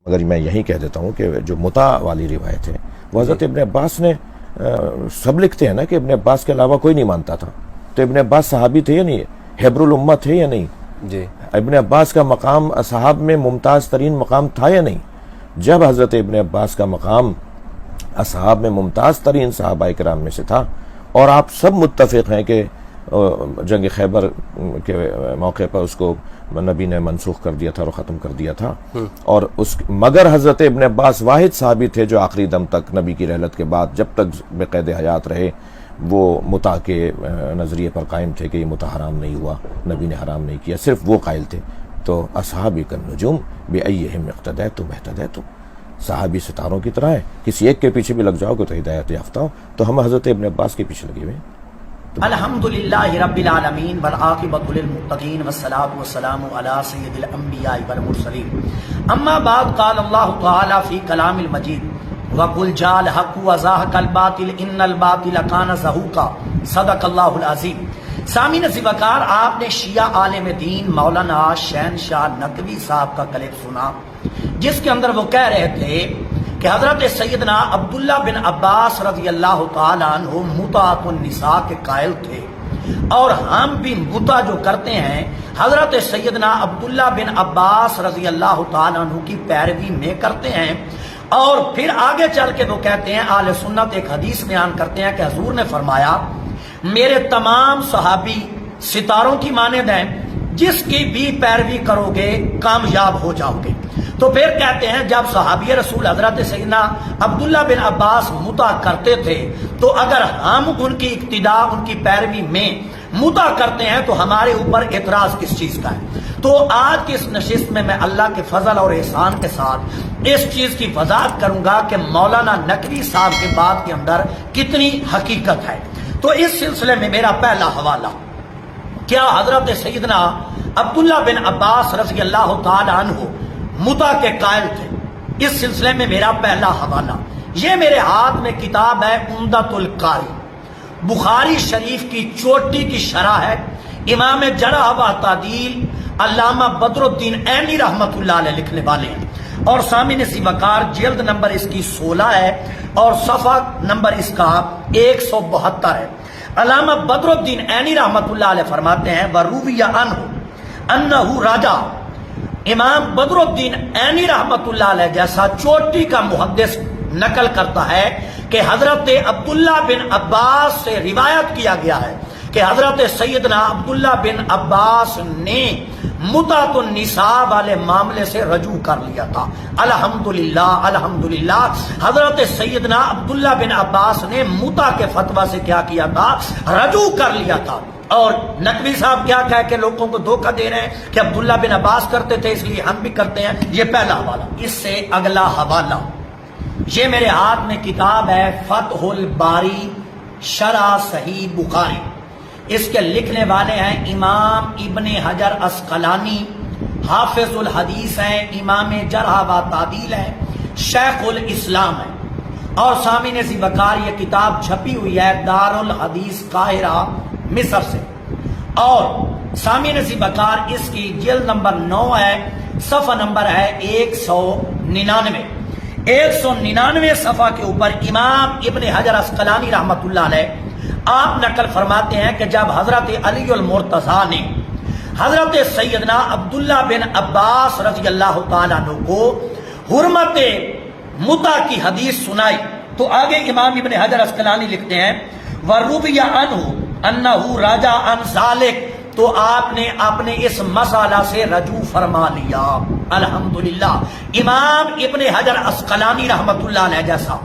مگر میں یہی کہہ دیتا ہوں کہ جو متع والی روایت ہے وہ حضرت ابن عباس نے سب لکھتے ہیں نا کہ ابن عباس کے علاوہ کوئی نہیں مانتا تھا، تو ابن عباس صحابی تھے یا نہیں، حبر الامہ تھے یا نہیں؟ جی ابن عباس کا مقام اصحاب میں ممتاز ترین مقام تھا یا نہیں؟ جب حضرت ابن عباس کا مقام اصحاب میں ممتاز ترین صحابہ کرام میں سے تھا، اور آپ سب متفق ہیں کہ جنگ خیبر کے موقع پر اس کو نبی نے منسوخ کر دیا تھا اور ختم کر دیا تھا، اور مگر حضرت ابن عباس واحد صحابی تھے جو آخری دم تک نبی کی رحلت کے بعد جب تک بقید حیات رہے وہ متع کے نظریے پر قائم تھے کہ یہ متع حرام نہیں ہوا، نبی نے حرام نہیں کیا، صرف وہ قائل تھے۔ تو اصحابی کالنجوم بأیہم اقتدیتم اہتدیتم، صحابی ستاروں کی طرح ہے، کسی ایک کے پیچھے بھی لگ جاؤ گے تو ہدایت یافتہ ہو، تو ہم حضرت ابن عباس کے پیچھے لگے ہوئے ہیں۔ الحمدللہ رب العالمین والعاقبۃ للمتقین والصلاۃ والسلام علی سید الانبیاء والمرسلین، اما بعد، قال اللہ تعالی فی کلام المجید وَقُلْ جَاءَ الْحَقُّ وَزَهَقَ الْبَاطِلُ إِنَّ الْبَاطِلَ كَانَ زَهُوقًا، صدق اللہ العظیم۔ سامعین وقار، آپ نے شیعہ عالم دین مولانا شہنشاہ نقوی صاحب کا کلپ سنا، جس کے اندر وہ کہہ رہے تھے کہ حضرت سیدنا عبداللہ بن عباس رضی اللہ تعالیٰ عنہ متعۃ النساء کے قائل تھے، اور ہم بھی متع جو کرتے ہیں حضرت سیدنا عبداللہ بن عباس رضی اللہ تعالیٰ عنہ کی پیروی میں کرتے ہیں۔ اور پھر آگے چل کے وہ کہتے ہیں، اہل سنت ایک حدیث بیان کرتے ہیں کہ حضور نے فرمایا میرے تمام صحابی ستاروں کی مانند ہیں، جس کی بھی پیروی کرو گے کامیاب ہو جاؤ گے۔ تو پھر کہتے ہیں جب صحابی رسول حضرت سیدنا عبداللہ بن عباس متع کرتے تھے تو اگر ہم ان کی اقتداء، ان کی پیروی میں متع کرتے ہیں تو ہمارے اوپر اعتراض کس چیز کا ہے؟ تو آج کی اس نشست میں اللہ کے فضل اور احسان کے ساتھ اس چیز کی وضاحت کروں گا کہ مولانا نقوی صاحب کے بات کے اندر کتنی حقیقت ہے۔ تو اس سلسلے میں میرا پہلا حوالہ، کیا حضرت سیدنا عبداللہ بن عباس رضی اللہ تعالی عنہ متع کے قائل تھے؟ اس سلسلے میں میرا پہلا حوالہ، یہ میرے ہاتھ میں کتاب ہے عمدۃ القاری، بخاری شریف کی چوٹی کی شرح ہے، امام جرح و تعدیل علامہ بدر الدین عینی رحمۃ اللہ علیہ لکھنے والے ہیں، اور سامعین وقار جلد نمبر اس کی 16 ہے اور صفحہ نمبر اس کا 172 ہے۔ علامہ بدر الدین عینی رحمۃ اللہ علیہ فرماتے ہیں وَرُوِيَ عَنْهُ أَنَّهُ رَجَعَ، امام بدر الدین عینی رحمۃ اللہ علیہ جیسا چوٹی کا محدث نقل کرتا ہے کہ حضرت عبداللہ بن عباس سے روایت کیا گیا ہے کہ حضرت سیدنا عبداللہ بن عباس نے متعۃ النساء والے معاملے سے رجوع کر لیا تھا۔ الحمدللہ الحمدللہ، حضرت سیدنا عبداللہ بن عباس نے متع کے فتویٰ سے کیا کیا تھا؟ رجوع کر لیا تھا۔ اور نقوی صاحب کیا کہہ کے لوگوں کو دھوکہ دے رہے ہیں کہ عبداللہ بن عباس کرتے تھے اس لیے ہم بھی کرتے ہیں۔ یہ پہلا حوالہ۔ اس سے اگلا حوالہ، یہ میرے ہاتھ میں کتاب ہے فتح الباری شرح صحیح بخاری، اس کے لکھنے والے ہیں امام ابن حجر عسقلانی، حافظ الحدیث ہیں، امام جرح و تعدیل ہیں، شیخ الاسلام ہیں۔ اور سامعین وقار یہ کتاب چھپی ہوئی ہے دار الحدیث قاہرہ مصر سے، اور سامعین وقار اس کی جلد نمبر 9 ہے، صفحہ نمبر ہے 199۔ 199 صفحہ کے اوپر امام ابن حجر عسقلانی رحمۃ اللہ علیہ آپ نقل فرماتے ہیں کہ جب حضرت علی المرتضیٰ نے حضرت سیدنا عبداللہ بن عباس رضی اللہ تعالیٰ عنہ کو حرمت متع کی حدیث سنائی تو آگے امام ابن حجر عسقلانی لکھتے ہیں وَرُوِيَ عَنْهُ أَنَّهُ رَجَعَ عَنْ ذَلِكَ، تو آپ نے اپنے اس مسئلہ سے رجوع فرما لیا۔ الحمدللہ، امام ابن حجر عسقلانی رحمۃ اللہ علیہ جیسا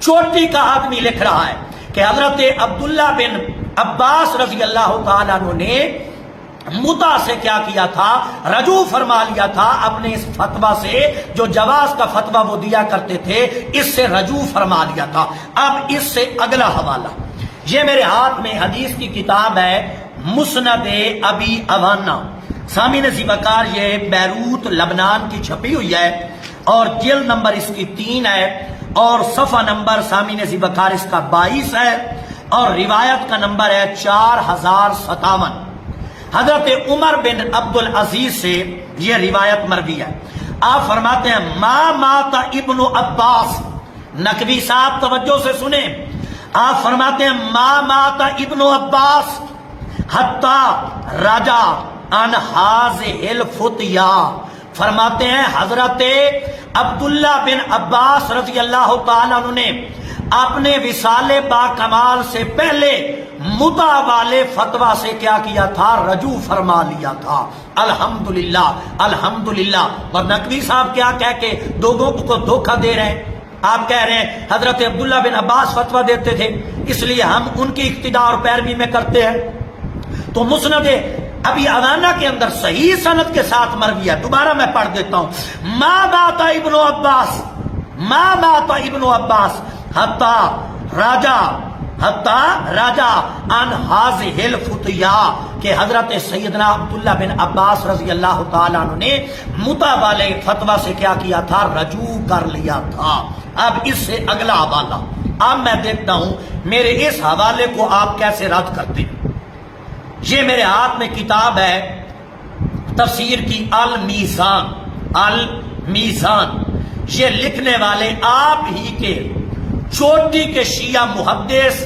چوٹی کا آدمی لکھ رہا ہے کہ حضرت عبداللہ بن عباس رضی اللہ تعالیٰ عنہ نے متع سے کیا کیا تھا؟ رجوع فرما لیا تھا اپنے اس فتویٰ سے، جو جواز کا فتویٰ وہ دیا کرتے تھے، اس سے رجوع فرما لیا تھا۔ اب اس سے اگلا حوالہ، یہ میرے ہاتھ میں حدیث کی کتاب ہے مسند ابی عوانہ، سامعین وقار یہ بیروت لبنان کی چھپی ہوئی ہے، اور جلد نمبر اس کی 3 ہے، اور صفحہ نمبر سامعین وقار اس کا 22 ہے، اور روایت کا نمبر ہے 4057۔ حضرت عمر بن عبد العزیز سے یہ روایت مروی ہے۔ آپ فرماتے ہیں ما مات ابن عباس، نقوی صاحب توجہ سے سنیں، آپ فرماتے ہیں ما مات ابن عباس حتی رجا عن هذه الفتیا، فرماتے ہیں حضرت عبداللہ بن عباس رضی اللہ تعالیٰ عنہ نے اپنے وصال با کمال سے پہلے متع والے فتویٰ سے کیا کیا تھا؟ رجوع فرما لیا تھا۔ الحمدللہ الحمدللہ۔ اور نقوی صاحب کیا کہہ کے لوگوں کو دھوکہ دے رہے ہیں؟ آپ کہہ رہے ہیں حضرت عبداللہ بن عباس فتویٰ دیتے تھے اس لیے ہم ان کی اقتداء اور پیروی میں کرتے ہیں۔ تو مسند ابی عوانہ کے اندر صحیح سند کے ساتھ مروی ہے، دوبارہ میں پڑھ دیتا ہوں۔ ما مات ابن عباس، ما مات ابن عباس حتی راجع عن هذه الفتیا، کہ حضرت سیدنا عبداللہ بن عباس رضی اللہ تعالیٰ عنہ نے متع والے فتویٰ سے کیا کیا تھا؟ رجوع کر لیا تھا۔ اب اس سے اگلا حوالہ، اب میں دیکھتا ہوں میرے اس حوالے کو آپ کیسے رد کرتے ہیں۔ یہ میرے ہاتھ میں کتاب ہے تفسیر کی المیزان، المیزان، یہ لکھنے والے آپ ہی کے چوٹی کے شیعہ محدث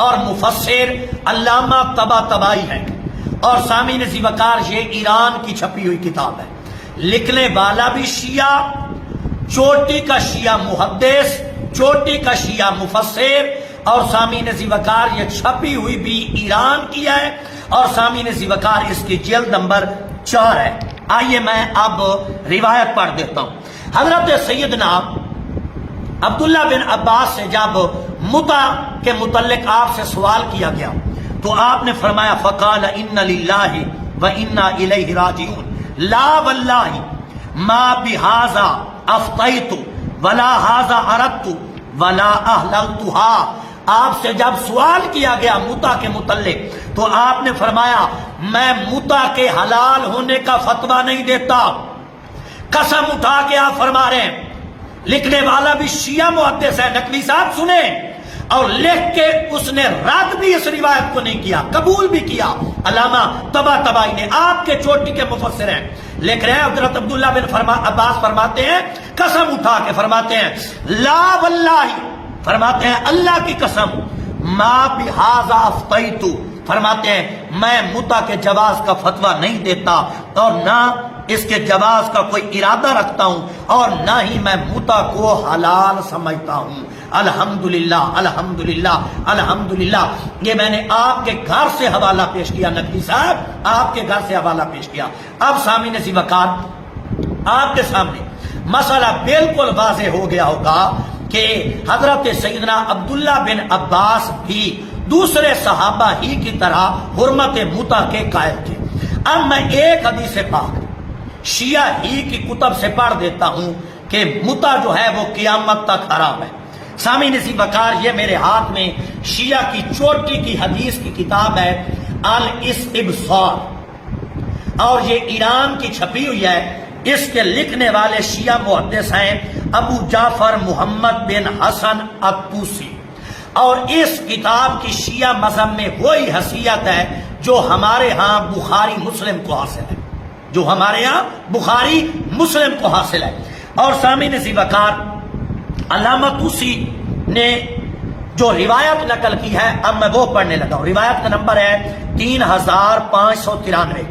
اور مفسر علامہ طباطبائی ہیں، اور سامعین ذی وقار یہ ایران کی چھپی ہوئی کتاب ہے، لکھنے والا بھی شیعہ، چوٹی کا شیعہ محدث، چوٹی کا شیعہ مفسر، اور سامعین ذی وقار یہ چھپی ہوئی بھی ایران کی ہے، اور سامعین ذی وقار اس کی جلد نمبر 4 ہے۔ آئیے میں اب روایت پڑھ دیتا ہوں۔ حضرت سیدنا عبداللہ بن عباس سے جب متع کے متعلق آپ سے سوال کیا گیا تو آپ نے فرمایا فقال ان للہ و انا الیہ راجعون لا واللہ ما بہذا افطیت ولا ھذا اردت ولا احللتها۔ آپ سے جب سوال کیا گیا متع کے متعلق تو آپ نے فرمایا میں متع کے حلال ہونے کا فتویٰ نہیں دیتا۔ قسم اٹھا کے آپ فرما رہے ہیں، لکھنے والا بھی شیعہ محدث ہے، نقوی صاحب سنیں، اور لکھ کے اس نے رد بھی اس روایت کو نہیں کیا، قبول بھی کیا۔ علامہ طباطبائی نے، آپ کے چوٹی کے مفسر ہیں، لکھ رہے ہیں حضرت عبداللہ بن عباس فرماتے ہیں، قسم اٹھا کے فرماتے ہیں لا واللہ، فرماتے ہیں اللہ کی قسم، ما بہذا افتیت، فرماتے ہیں میں متع کے جواز کا فتویٰ نہیں دیتا اور نہ اس کے جواز کا کوئی ارادہ رکھتا ہوں، اور نہ ہی میں متع کو حلال سمجھتا ہوں۔ الحمدللہ الحمدللہ الحمدللہ۔ یہ میں نے آپ کے گھر سے حوالہ پیش کیا، نقوی صاحب آپ کے گھر سے حوالہ پیش کیا۔ اب سامعین ذی وقار آپ کے سامنے مسئلہ بالکل واضح ہو گیا ہوگا کہ حضرت سیدنا عبداللہ بن عباس بھی دوسرے صحابہ ہی کی طرح حرمت متع کے قائل تھے۔ اب میں ایک حدیث پاک شیعہ ہی کی کتب سے پڑھ دیتا ہوں کہ متع جو ہے وہ قیامت تک حرام ہے۔ سامعین ذی وقار یہ میرے ہاتھ میں شیعہ کی چوٹی کی حدیث کی کتاب ہے الاستبصار، اور یہ ایران کی چھپی ہوئی ہے۔ اس کے لکھنے والے شیعہ محدث ہیں ابو جعفر محمد بن حسن الطوسی، اور اس کتاب کی شیعہ مذہب میں وہی حیثیت ہے جو ہمارے ہاں بخاری مسلم کو حاصل ہے، جو ہمارے ہاں بخاری مسلم کو حاصل ہے۔ اور سامعین ذی وقار علامہ طوسی نے جو روایت نقل کی ہے اب میں وہ پڑھنے لگا ہوں۔ روایت کا نمبر ہے 3593۔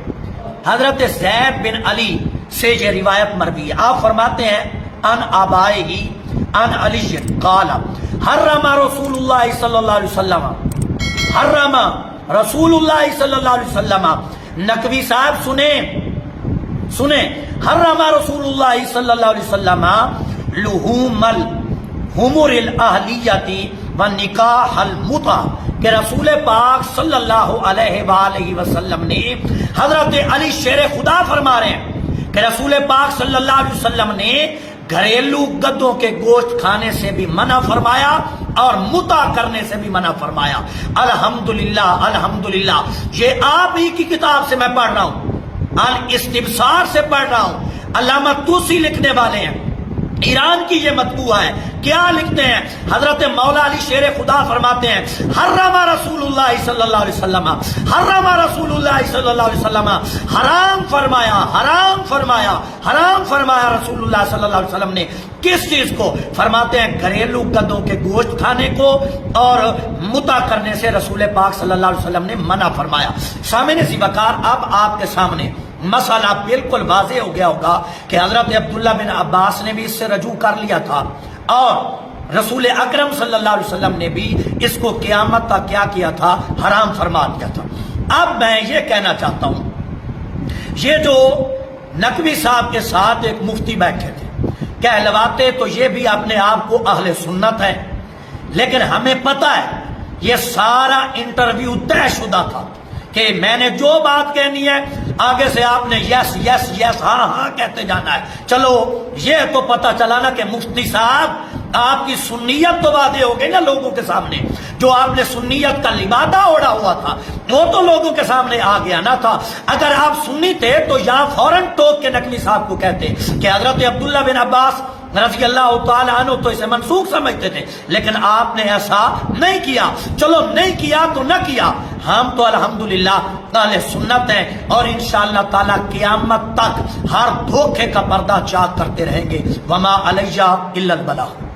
حضرت زید بن علی سے یہ روایت مروی ہے۔ آپ فرماتے ہیں ان آبائے ہی ان علی قال حرم رسول اللہ صلی اللہ علیہ وسلم، حرم رسول اللہ صلی اللہ علیہ وسلم، نقوی صاحب سنیں، حرم رسول اللہ صلی اللہ علیہ وسلم لحوم الحمر الاہلیتی و نکاح المتع، کہ رسول پاک صلی اللہ علیہ وآلہ وسلم نے، حضرت علی شیر خدا فرما رہے ہیں کہ رسول پاک صلی اللہ علیہ وسلم نے گھریلو گدوں کے گوشت کھانے سے بھی منع فرمایا اور متع کرنے سے بھی منع فرمایا۔ الحمدللہ الحمدللہ۔ یہ آپ ہی کی کتاب سے میں پڑھ رہا ہوں، الاستبصار سے پڑھ رہا ہوں، علامہ طوسی لکھنے والے ہیں۔ ایران کی یہ مطبوع ہے، کیا لکھتے ہیں؟ حضرت مولا علی شیر خدا فرماتے ہیں حرم رسول اللہ صلی اللہ علیہ وسلم، حرم رسول اللہ صلی اللہ علیہ وسلم، حرام فرمایا، حرام فرمایا، حرام فرمایا رسول اللہ صلی اللہ علیہ وسلم نے کس چیز کو؟ فرماتے ہیں گھریلو گدوں کے گوشت کھانے کو اور متع کرنے سے رسول پاک صلی اللہ علیہ وسلم نے منع فرمایا۔ سامعین ذی وقار، اب آپ کے سامنے مسئلہ بالکل واضح ہو گیا ہوگا کہ حضرت عبداللہ بن عباس نے بھی اس سے رجوع کر لیا تھا اور رسول اکرم صلی اللہ علیہ وسلم نے بھی اس کو قیامت تک کیا کیا تھا؟ حرام فرما دیا تھا۔ اب میں یہ کہنا چاہتا ہوں، یہ جو نقوی صاحب کے ساتھ ایک مفتی بیٹھے تھے، کہلواتے تو یہ بھی اپنے آپ کو اہل سنت ہے، لیکن ہمیں پتہ ہے یہ سارا انٹرویو طے شدہ تھا کہ میں نے جو بات کہنی ہے آگے سے آپ نے یس یس یس ہاں ہاں کہتے جانا ہے۔ چلو یہ تو پتہ چلا نا کہ مفتی صاحب آپ کی سنیت تو واضح ہو گئی نا لوگوں کے سامنے، جو آپ نے سنیت کا لبادہ اوڑھا ہوا تھا وہ تو لوگوں کے سامنے آ گیا نہ تھا۔ اگر آپ سنی تھے تو یہاں فوراً ٹوک کے نقوی صاحب کو کہتے کہ حضرت عبداللہ بن عباس رضی اللہ تعالیٰ عنہ تو اسے منسوخ سمجھتے تھے، لیکن آپ نے ایسا نہیں کیا۔ چلو نہیں کیا تو نہ کیا، ہم تو الحمدللہ اہل سنت ہیں اور انشاءاللہ تعالیٰ قیامت تک ہر دھوکے کا پردہ چاک کرتے رہیں گے۔ وما علیہ الا البلاغ۔